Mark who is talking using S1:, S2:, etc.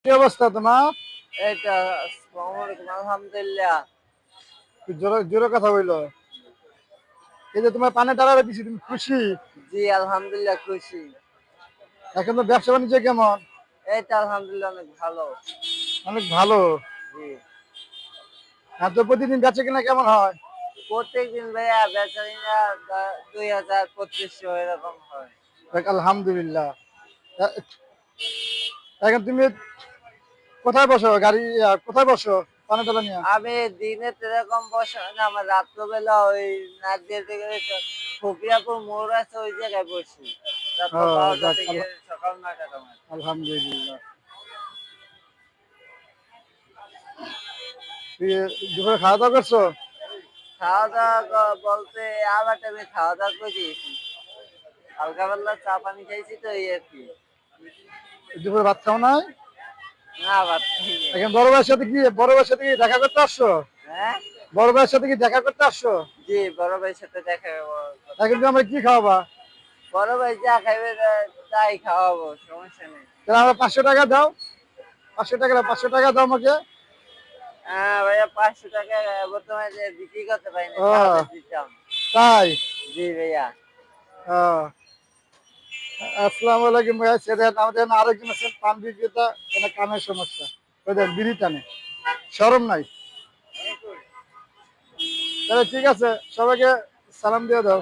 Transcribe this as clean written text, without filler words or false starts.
S1: কি অবস্থা তোমার?
S2: এইটা আসসালামু আলাইকুম আলহামদুলিল্লাহ।
S1: জোরে জোরে কথা বললো। এই যে তোমার পানে টাকা দিচ্ছি, তুমি খুশি?
S2: জি আলহামদুলিল্লাহ খুশি।
S1: এখন তো ব্যবসা বাণিজ্য কেমন?
S2: এইটা আলহামদুলিল্লাহ অনেক ভালো।
S1: অনেক ভালো।
S2: জি
S1: হ্যাঁ, তো প্রতিদিন বেচা কিনা কেমন হয়?
S2: প্রত্যেকদিন ভাইয়া বেচারিনা 2000 2500 এরকম হয়।
S1: দেখ, আলহামদুলিল্লাহ। এ- এখন তুমি কোথায় বসো? গাড়ি কোথায় বসো পানে টাকা নিয়ে?
S2: আমি দিনে এরকম বসে না, আমার রাত্রবেলা ওই নাদিয়া থেকে ফকিরাপুর মোড় আছে ওই জায়গায় বসি। রাত্র
S1: ও,
S2: 12টা
S1: যাক,
S2: থেকে সকাল 9টা সময়।
S1: আলহামদুলিল্লাহ। তুই দুপুরে খাওয়া দাওয়া করছো?
S2: খাওয়া দাওয়া বলতে আবার টাইমে খাওয়া দাওয়া করে দিয়েছি। হালকা পাতলা চা পানি খাইছি তো এই আর কি।
S1: দুপুরে ভাত খাও নাই?
S2: না ভাত খাইনি।
S1: এখন বড় ভাইয়ের সাথে কি দেখা করতে আসছো?
S2: হ্যাঁ
S1: বড় ভাইয়ের সাথে কি দেখা করতে আসছো?
S2: জি বড় ভাইয়ের সাথে দেখা
S1: এখন তুমি আমরা কি খাওয়াবা?
S2: বড় ভাই যা খাইবে তাই খাওয়াবো, সমস্যা নেই।
S1: তাহলে আমরা 500 টাকা দাও। 500 টাকা দাও আমাকে।
S2: হ্যাঁ ভাইয়া 500 টাকা বর্তমানে যে বিক্রি করতে পারি না,
S1: ও,
S2: তাহলে দিতাম।
S1: তাই?
S2: জি ভাইয়া।
S1: ও, আসসালামু আলাইকুম ভাইয়া। সেটা আমাদের আরেকজন আছেন পান বিক্রেতা, ওনার কানের সমস্যা, ওদের বিড়ি টানে, শরম নাই। তাহলে ঠিক আছে, সবাইকে সালাম দিয়ে দাও।